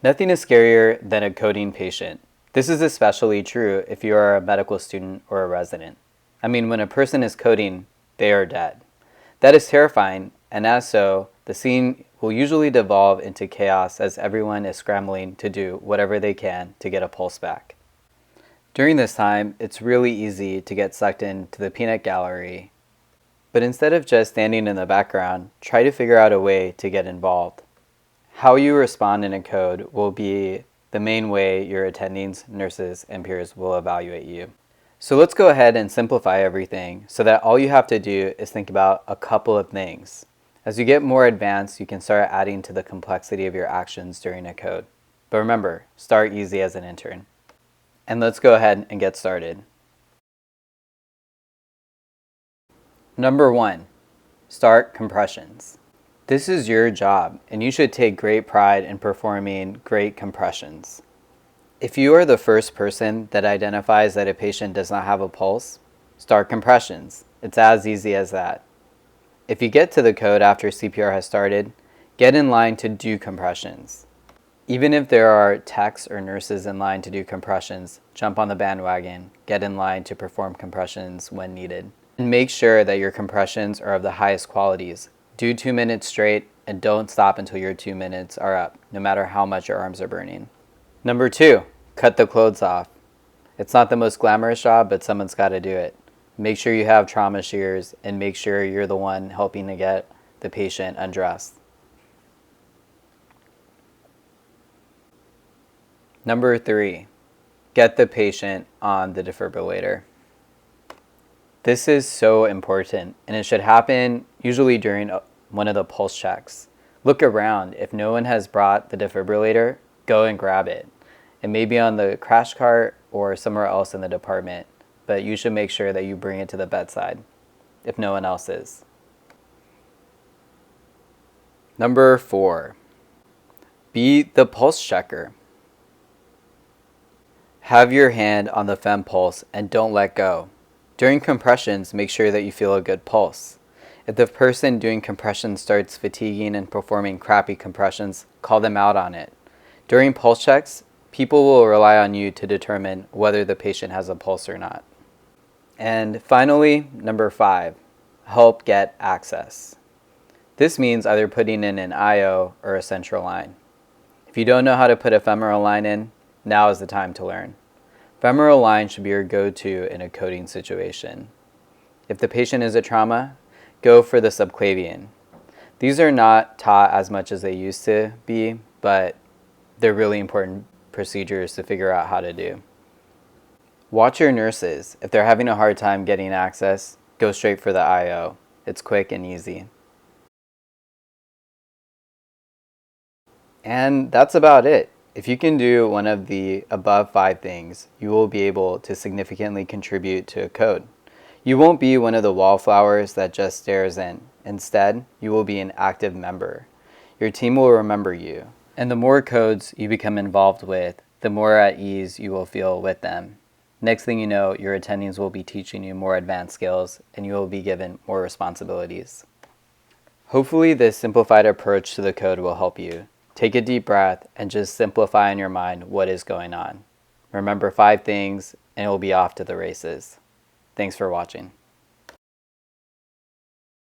Nothing is scarier than a coding patient. This is especially true if you are a medical student or a resident. I mean, when a person is coding, they are dead. That is terrifying, and as so, the scene will usually devolve into chaos as everyone is scrambling to do whatever they can to get a pulse back. During this time, it's really easy to get sucked into the peanut gallery. But instead of just standing in the background, try to figure out a way to get involved. How you respond in a code will be the main way your attendings, nurses, and peers will evaluate you. So let's go ahead and simplify everything so that all you have to do is think about a couple of things. As you get more advanced, you can start adding to the complexity of your actions during a code. But remember, start easy as an intern. And let's go ahead and get started. Number 1, start compressions. This is your job, and you should take great pride in performing great compressions. If you are the first person that identifies that a patient does not have a pulse, start compressions. It's as easy as that. If you get to the code after CPR has started, get in line to do compressions. Even if there are techs or nurses in line to do compressions, jump on the bandwagon, get in line to perform compressions when needed. And make sure that your compressions are of the highest qualities. Do 2 minutes straight and don't stop until your 2 minutes are up, no matter how much your arms are burning. Number 2, cut the clothes off. It's not the most glamorous job, but someone's got to do it. Make sure you have trauma shears and make sure you're the one helping to get the patient undressed. Number 3, get the patient on the defibrillator. This is so important, and it should happen usually during one of the pulse checks. Look around. If no one has brought the defibrillator, go and grab it. It may be on the crash cart or somewhere else in the department, but you should make sure that you bring it to the bedside if no one else is. Number 4, be the pulse checker. Have your hand on the fem pulse and don't let go. During compressions, make sure that you feel a good pulse. If the person doing compressions starts fatiguing and performing crappy compressions, call them out on it. During pulse checks, people will rely on you to determine whether the patient has a pulse or not. And finally, number 5, help get access. This means either putting in an IO or a central line. If you don't know how to put a femoral line in, now is the time to learn. Femoral line should be your go-to in a coding situation. If the patient is a trauma, go for the subclavian. These are not taught as much as they used to be, but they're really important procedures to figure out how to do. Watch your nurses. If they're having a hard time getting access, go straight for the IO. It's quick and easy. And that's about it. If you can do one of the above 5 things, you will be able to significantly contribute to a code. You won't be one of the wallflowers that just stares in. Instead, you will be an active member. Your team will remember you. And the more codes you become involved with, the more at ease you will feel with them. Next thing you know, your attendings will be teaching you more advanced skills and you will be given more responsibilities. Hopefully this simplified approach to the code will help you. Take a deep breath and just simplify in your mind what is going on. Remember 5 things and it will be off to the races. Thanks for watching.